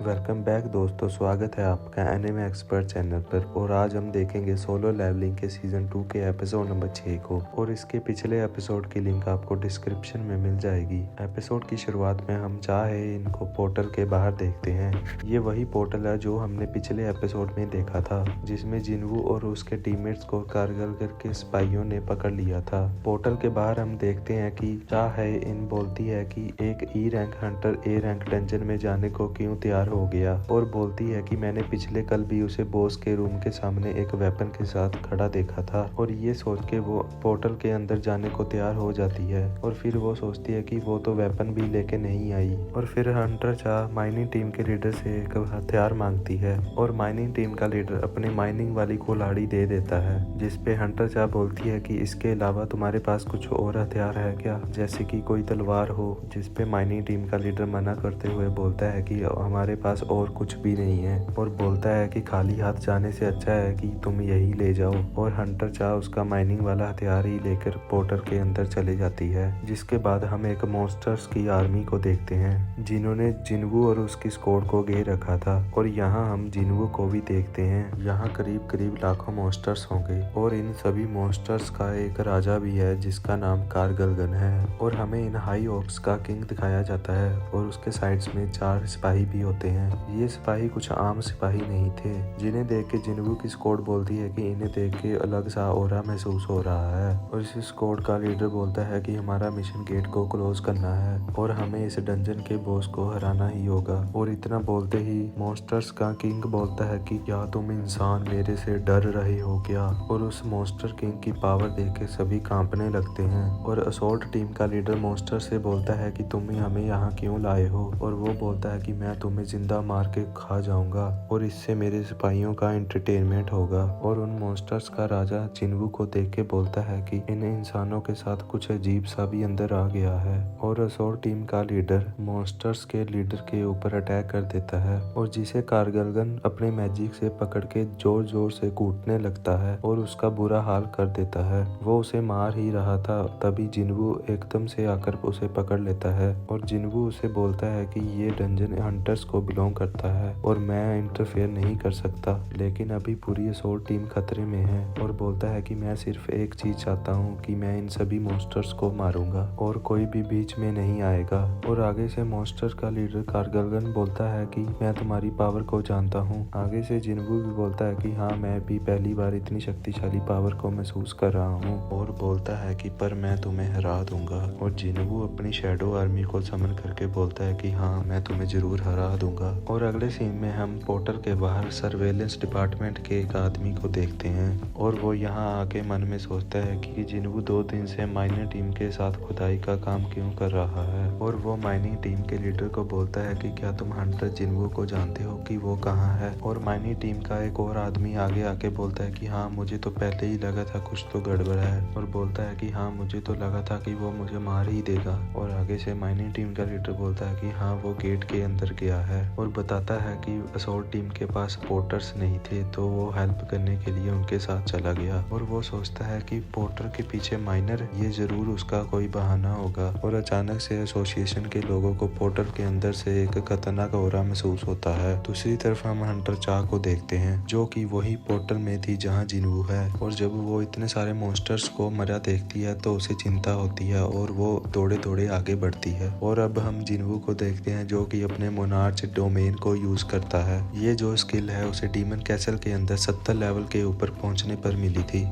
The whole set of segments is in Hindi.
वेलकम बैक दोस्तों, स्वागत है आपका एनिमे एक्सपर्ट चैनल पर। और आज हम देखेंगे सोलो लेवलिंग के सीजन 2 के एपिसोड नंबर 6 को। और इसके पिछले एपिसोड की लिंक आपको डिस्क्रिप्शन में मिल जाएगी। एपिसोड की शुरुआत में हम चाहे इनको पोर्टल के बाहर देखते हैं। ये वही पोर्टल है जो हमने पिछले एपिसोड में देखा था, जिसमें जिनवू और उसके टीममेट्स को कारगिल के सिपाहियों ने पकड़ लिया था। पोर्टल के बाहर हम देखते हैं कि चाहे इन बोलती है कि एक E rank Hunter A rank dungeon में जाने को क्यों तैयार हो गया, और बोलती है कि मैंने पिछले कल भी उसे बॉस के रूम के सामने एक वेपन के साथ खड़ा देखा था। और ये सोच के वो पोर्टल के अंदर जाने को तैयार हो जाती है। और फिर वो सोचती है कि वो तो वेपन भी लेके नहीं आई। और फिर हंटर चा माइनिंग टीम के लीडर से एक हथियार मांगती है, और माइनिंग टीम का लीडर अपने माइनिंग वाली कुल्हाड़ी दे देता है, जिसपे हंटर चा बोलती है कि इसके अलावा तुम्हारे पास कुछ और हथियार है क्या, जैसे कि कोई तलवार हो। जिसपे माइनिंग टीम का लीडर मना करते हुए बोलता है कि हमारे पास और कुछ भी नहीं है, और बोलता है कि खाली हाथ जाने से अच्छा है कि तुम यही ले जाओ। और हंटर चा उसका माइनिंग वाला हथियार ही लेकर पोर्टल के अंदर चले जाती है। जिसके बाद हम एक मॉन्स्टर्स की आर्मी को देखते हैं, जिन्होंने जिनवू और उसकी स्क्वाड को घेर रखा था। और यहाँ हम जिनवू को भी देखते हैं। यहाँ करीब करीब लाखों मॉन्स्टर्स होंगे, और इन सभी मॉन्स्टर्स का एक राजा भी है जिसका नाम कारगलगन है। और हमें इन हाई ऑक्स का किंग दिखाया जाता है, और उसके साइड्स में 4 सिपाही भी होते हैं। ये सिपाही कुछ आम सिपाही नहीं थे, जिन्हें देख के जिनवू की स्क्वाड बोलती है कि इन्हें देख के अलग सा ऑरा महसूस हो रहा है। और इस स्क्वाड का लीडर बोलता है कि हमारा मिशन गेट को क्लोज करना है, और हमें इस डंजन के बॉस को हराना ही होगा। और इतना बोलते ही मॉन्स्टर्स का किंग बोलता है कि क्या तुम इंसान मेरे से डर रहे हो क्या। और उस मॉन्स्टर किंग की पावर देख के सभी कांपने लगते हैं। और असॉल्ट टीम का लीडर मॉन्स्टर से बोलता है कि तुम हमें यहाँ क्यों लाए हो। और वो बोलता है कि मैं तुम्हें जिंदा मार के खा जाऊंगा, और इससे मेरे सिपाहियों का एंटरटेनमेंट होगा। और उन मॉन्स्टर्स का राजा जिनवू को देख के बोलता है कि इन इंसानों के साथ कुछ अजीब सा भी अंदर आ गया है। और असॉल्ट टीम का लीडर मॉन्स्टर्स के लीडर के ऊपर अटैक कर देता है, और जिसे कारगलगन अपने मैजिक से पकड़ के जोर जोर से कूटने लगता है, और उसका बुरा हाल कर देता है। वो उसे मार ही रहा था, तभी जिनवू एकदम से आकर उसे पकड़ लेता है। और जिनवू उसे बोलता है कि ये डंजन हंटर्स को बिलोंग करता है, और मैं इंटरफेयर नहीं कर सकता, लेकिन अभी पूरी असॉल्ट टीम खतरे में है। और बोलता है कि मैं सिर्फ एक चीज चाहता हूँ कि मैं इन सभी मॉन्स्टर्स को मारूंगा, और कोई भी बीच में नहीं आएगा। और आगे से मॉन्स्टर का लीडर कारगलगन बोलता है कि मैं तुम्हारी पावर को जानता हूँ। आगे से जिनवू भी बोलता है कि हाँ, मैं भी पहली बार इतनी शक्तिशाली पावर को महसूस कर रहा हूँ। और बोलता है कि पर मैं तुम्हें हरा दूंगा। और जिनवू अपनी शैडो आर्मी को समन करके बोलता है कि हाँ, मैं तुम्हें जरूर हरा दूंगा। और अगले सीन में हम पोर्टल के बाहर सर्वेलेंस डिपार्टमेंट के एक आदमी को देखते हैं, और वो यहाँ आके मन में सोचता है कि जिनवू 2 दिन से माइनिंग टीम के साथ खुदाई का काम क्यों कर रहा है। और वो माइनिंग टीम के लीडर को बोलता है कि क्या तुम हंटर जिनवू को जानते हो कि वो कहाँ है। और माइनिंग टीम का एक और आदमी आगे आके बोलता है कि हाँ, मुझे तो पहले ही लगा था कुछ तो गड़बड़ है। और बोलता है कि हाँ, मुझे तो लगा था कि वो मुझे मार ही देगा। और आगे से माइनिंग टीम का लीडर बोलता है कि हाँ, वो गेट के अंदर गया है, और बताता है कि असॉल्ट टीम के पास सपोर्टर्स नहीं थे, तो वो हेल्प करने के लिए उनके साथ चला गया। और वो सोचता है कि पोर्टर के पीछे माइनर, ये जरूर उसका कोई बहाना होगा। और अचानक से एसोसिएशन के लोगों को पोर्टल के अंदर से एक खतरनाक ऑरा महसूस होता है। दूसरी तरफ हम हंटर चा को देखते हैं, जो कि वही पोर्टल में थी जहाँ जिनवू है। और जब वो इतने सारे मॉन्स्टर्स को मरा देखती है तो उसे चिंता होती है, और वो दौड़े दौड़े आगे बढ़ती है। और अब हम जिनवू को देखते हैं, जो कि अपने मोनार्च डोमेन को यूज करता है। ये जो स्किल है उसे डीमन कैसल के अंदर 70 लेवल के ऊपर पहुंचने पर मिली थी।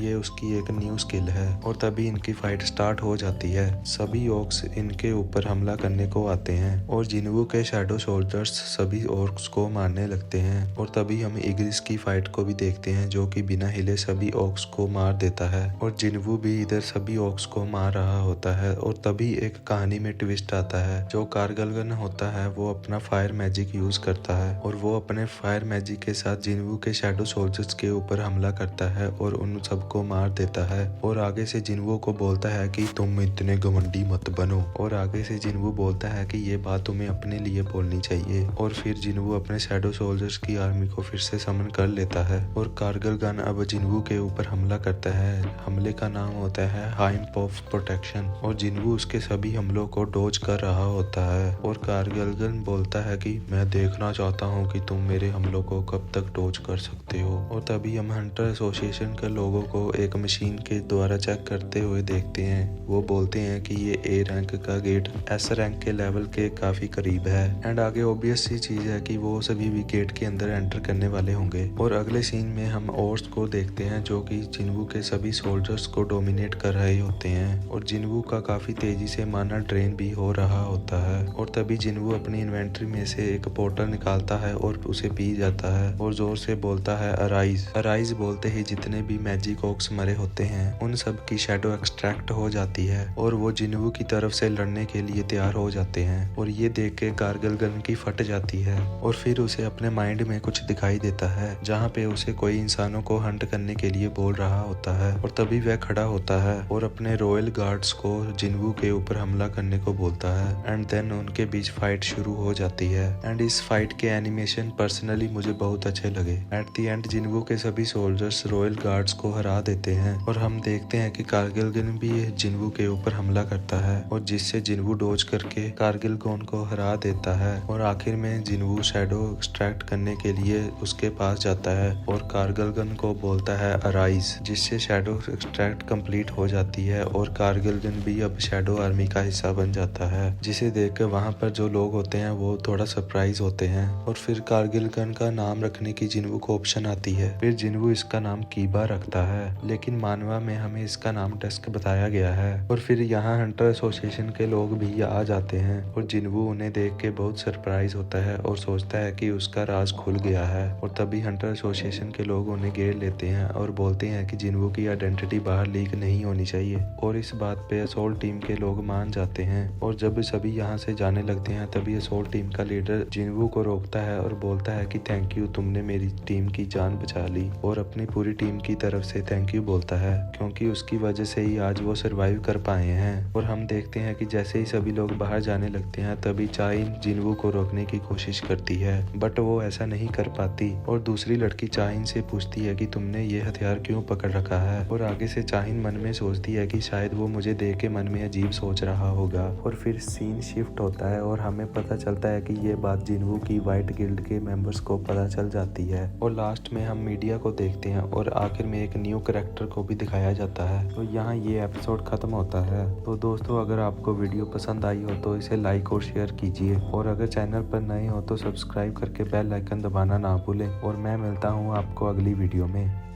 ये उसकी एक न्यू स्किल है। और तभी इनकी फाइट स्टार्ट हो जाती है। सभी ऑर्क्स इनके ऊपर हमला करने को आते हैं, और जिनवू के शैडो सोल्जर्स सभी ऑर्क्स को मारने लगते हैं। और तभी हम इग्रिस की फाइट को भी देखते हैं, जो कि बिना हिले सभी ऑर्क्स को मार देता है। और जिनवू भी इधर सभी ऑर्क्स को मार रहा होता है। और तभी एक कहानी में ट्विस्ट आता है। जो कारगलगन होता है वो अपना फायर मैजिक यूज करता है, और वो अपने फायर मैजिक के साथ जिनवू के शैडो सोल्जर्स के ऊपर हमला करता है, और उन सबको मार देता है। और आगे से जिनवू को बोलता है कि तुम इतने घमंडी मत बनो। और आगे से जिनवू बोलता है कि ये बात तुम्हें अपने लिए बोलनी चाहिए। और फिर जिनवू अपने शैडो सोल्जर्स की आर्मी को फिर से समन कर लेता है, और कारगलगन अब जिनवू के ऊपर हमला करता है। हमले का नाम होता है हाइम्प ऑफ प्रोटेक्शन। और जिनवू उसके सभी हमलों को डोज कर रहा होता है। और कारगलगन बोलता है कि मैं देखना चाहता हूँ कि तुम मेरे हमलों को कब तक डॉज कर सकते हो। और तभी हम हंटर एसोसिएशन के लोगों को एक मशीन के द्वारा चेक करते हुए देखते हैं। वो बोलते हैं कि ये ए रैंक का गेट एस रैंक के लेवल के काफी करीब है एंड आगे ऑब्वियस सी चीज है कि वो सभी भी गेट के अंदर एंटर करने वाले होंगे। और अगले सीन में हम ओर्स को देखते हैं जो कि जिन्वू के सभी सोल्जर्स को डोमिनेट कर रहे होते हैं और जिन्वू का काफी तेजी से माना ड्रेन भी हो रहा होता है। और तभी जिन्वू अपनी इन्वेंट्री में से एक पोर्टल निकालता है और उसे पी जाता है और जोर से बोलता है अराइज। अराइज बोलते ही जितने भी मैजिक ऑक्स मरे होते हैं उन सब की शैडो एक्सट्रैक्ट हो जाती है और वो जिन्वू की तरफ से लड़ने के लिए तैयार हो जाते हैं। और ये देख के गार्गल गन की फट जाती है और फिर उसे अपने माइंड में कुछ दिखाई देता है जहाँ पे उसे कोई इंसानों को हंट करने के लिए बोल रहा होता है। और तभी वह खड़ा होता है और अपने रॉयल गार्ड्स को जिन्वू के ऊपर हमला करने को बोलता है एंड देन उनके बीच फाइट शुरू हो जाती है। एंड इस फाइट के एनिमेशन पर्सनली मुझे बहुत अच्छे लगे। एट द एंड जिन्वू के सभी सोल्जर्स रॉयल गार्ड्स को हरा देते हैं और हम देखते हैं कि कारगिल गन भी जिन्वू के ऊपर हमला करता है और जिससे जिन्वू डोज करके कारगिल गन को हरा देता है। और आखिर में जिन्वू शैडो एक्सट्रैक्ट करने के लिए उसके पास जाता है और कारगिल गन को बोलता है अराइज, जिससे शैडो एक्सट्रैक्ट कंप्लीट हो जाती है और कारगिल गन भी अब शैडो आर्मी का हिस्सा बन जाता है। जिसे देखकर वहां पर जो लोग होते हैं वो थोड़ा सरप्राइज होते हैं। और फिर कारगिल गन का नाम रखने की जिन्वू को ऑप्शन आती है। फिर जिन्वू इसका नाम कीबा रखता है लेकिन मानवा में हमें इसका नाम टस्क बताया गया है। और फिर यहाँ हंटर एसोसिएशन के लोग भी आ जाते हैं और जिन्वू उन्हें देख के बहुत सरप्राइज होता है और सोचता है कि उसका राज खुल गया है। और तभी हंटर एसोसिएशन के लोग उन्हें घेर लेते हैं और बोलते हैं कि जिन्वू की आइडेंटिटी बाहर लीक नहीं होनी चाहिए। और इस बात पे असोल्ट टीम के लोग मान जाते हैं। और जब सभी यहाँ से जाने लगते हैं तभी असोल्ट टीम का लीडर जिन्वू को रोकता है और बोलता है कि थैंक यू, तुमने मेरी टीम की जान बचा ली। और अपनी पूरी टीम की तरफ से थैंक यू बोलता है क्योंकि उसकी वजह से ही आज वो सरवाइव कर पाए हैं। और हम देखते हैं कि जैसे ही सभी लोग बाहर जाने लगते हैं तभी चाइन जिन्वू को रोकने की कोशिश करती है बट वो ऐसा नहीं कर पाती। और दूसरी लड़की चाइन से पूछती है कि तुमने ये हथियार क्यों पकड़ रखा है। और आगे से चाइन मन में सोचती है कि शायद वो मुझे देख के मन में अजीब सोच रहा होगा। और फिर सीन शिफ्ट होता है और हमें पता चलता है कि ये बात जिन्वू की व्हाइट गिल्ड के मेंबर्स को पता चल जाती है। और लास्ट में हम मीडिया को देखते हैं और आखिर में एक न्यू कैरेक्टर को भी दिखाया जाता है। तो यहाँ ये एपिसोड खत्म होता है। तो दोस्तों अगर आपको वीडियो पसंद आई हो तो इसे लाइक और शेयर कीजिए और अगर चैनल पर नए हो तो सब्सक्राइब करके बेल आइकन दबाना ना भूलें। और मैं मिलता हूँ आपको अगली वीडियो में।